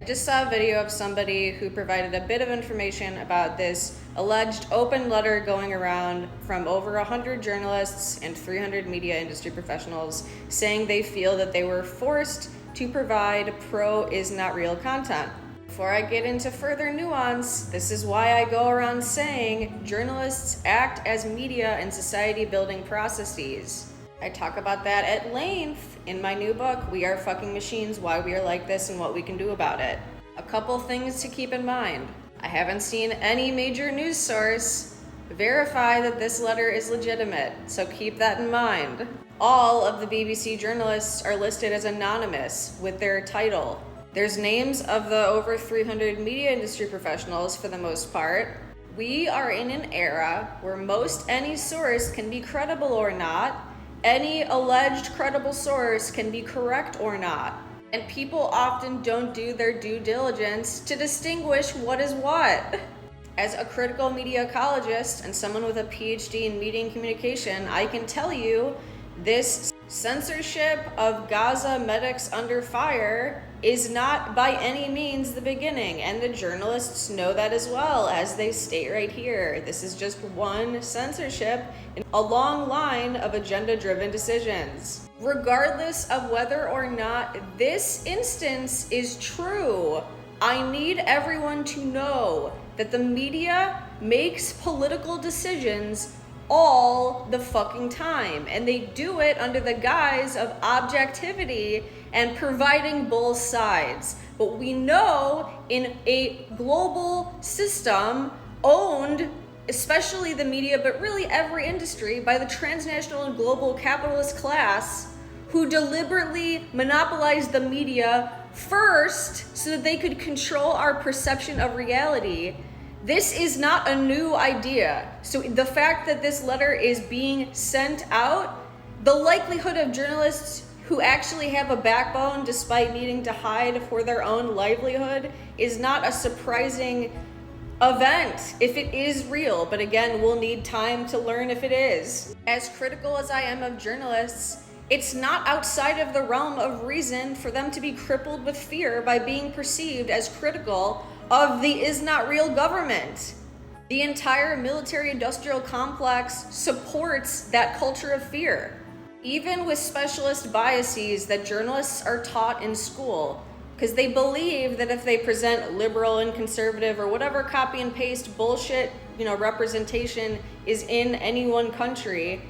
I just saw a video of somebody who provided a bit of information about this alleged open letter going around from over 100 journalists and 300 media industry professionals saying they feel that they were forced to provide pro-is-not-real content. Before I get into further nuance, this is why I go around saying journalists act as media and society-building processes. I talk about that at length in my new book, We Are Fucking Machines, Why We Are Like This and What We Can Do About It. A couple things to keep in mind. I haven't seen any major news source verify that this letter is legitimate, so keep that in mind. All of the BBC journalists are listed as anonymous with their title. There's names of the over 300 media industry professionals for the most part. We are in an era where most any source can be credible or not. Any alleged credible source can be correct or not. And people often don't do their due diligence to distinguish what is what. As a critical media ecologist and someone with a PhD in media and communication, I can tell you this censorship of Gaza medics under fire is not by any means the beginning, and the journalists know that as well, as they state right here. This is just one censorship in a long line of agenda-driven decisions. Regardless of whether or not this instance is true, I need everyone to know that the media makes political decisions all the fucking time, and they do it under the guise of objectivity and providing both sides. But we know in a global system owned, especially the media, but really every industry, by the transnational and global capitalist class who deliberately monopolized the media first so that they could control our perception of reality. This is not a new idea. So the fact that this letter is being sent out, the likelihood of journalists who actually have a backbone despite needing to hide for their own livelihood is not a surprising event if it is real. But again, we'll need time to learn if it is. As critical as I am of journalists, it's not outside of the realm of reason for them to be crippled with fear by being perceived as critical of the is-not-real government. The entire military-industrial complex supports that culture of fear. Even with specialist biases that journalists are taught in school, because they believe that if they present liberal and conservative or whatever copy and paste bullshit, representation is in any one country,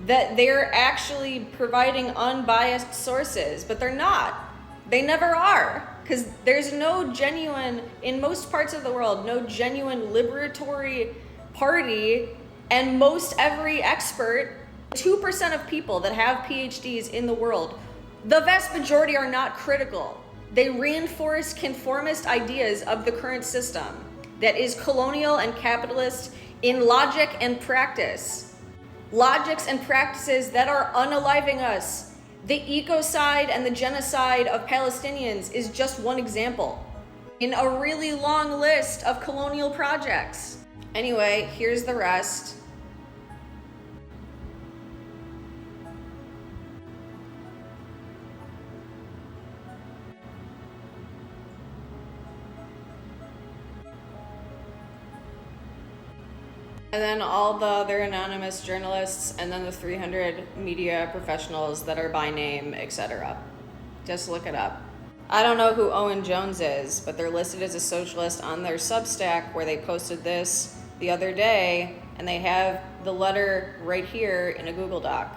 that they're actually providing unbiased sources, but they're not. They never are. Because there's no genuine, in most parts of the world, no genuine liberatory party, and most every expert, 2% of people that have PhDs in the world, the vast majority are not critical. They reinforce conformist ideas of the current system that is colonial and capitalist in logic and practice. Logics and practices that are unaliving us. The ecocide and the genocide of Palestinians is just one example in a really long list of colonial projects. Anyway, here's the rest. And then all the other anonymous journalists, and then the 300 media professionals that are by name, etc. Just look it up. I don't know who Owen Jones is, but they're listed as a socialist on their Substack where they posted this the other day, and they have the letter right here in a Google Doc.